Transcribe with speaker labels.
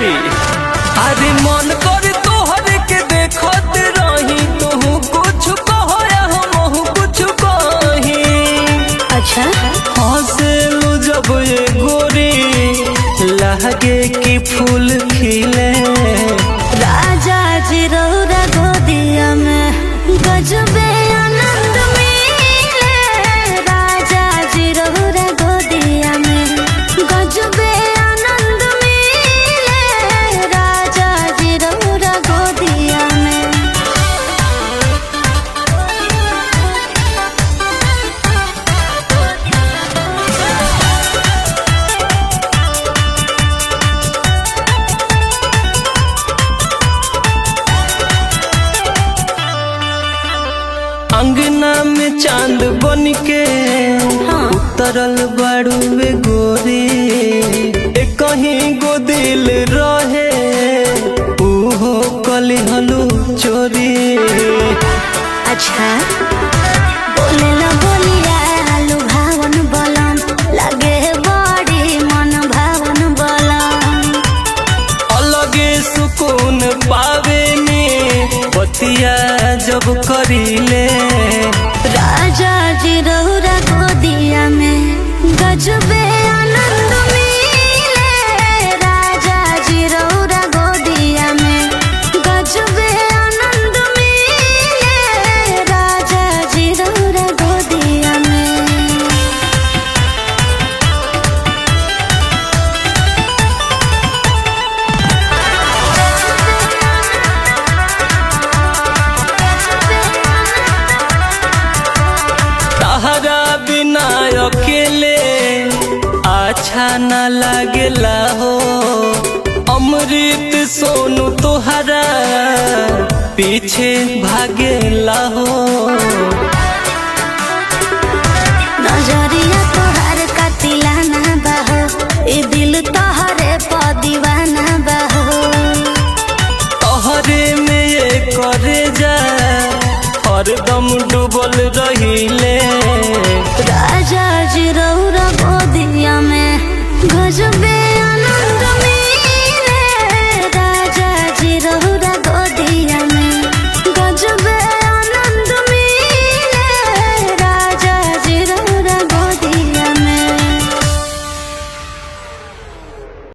Speaker 1: गोरी। अरे मन कर तोहर के देखत रही, तू कुछ कहो या हम कुछ कही।
Speaker 2: अच्छा
Speaker 1: हंसेलू जब ये गोरी, लगे कि फूल खिले।
Speaker 2: राजा जी रौरा गोदिया में गजबे आनंद मिले। राजा जी रौरा गोदिया में गजबे आनंद मिले। राजा जी रौरा गोदिया में।
Speaker 1: अंगना में चांद बन के उतरल बड़ुए गोरी। कहीं गो दिल रहे, उहो कलिहलू चोरी।
Speaker 2: अच्छा बोले ला बोलिया आलू भावन बलम, लगे बड़ी मन भावन बलम।
Speaker 1: अलगे सुकून पावे ने बतिया जब करीले।
Speaker 2: राजा जी रौरा गोदिया में गजबे आनंद मिले। राजा जी रौरा गोदिया में गजबे आनंद मिले। राजा जी रौरा गोदिया में।
Speaker 1: तहरा बिना अकेले अच्छा न लागेला हो। अमृत सोनू तोहरा पीछे भागेला हो।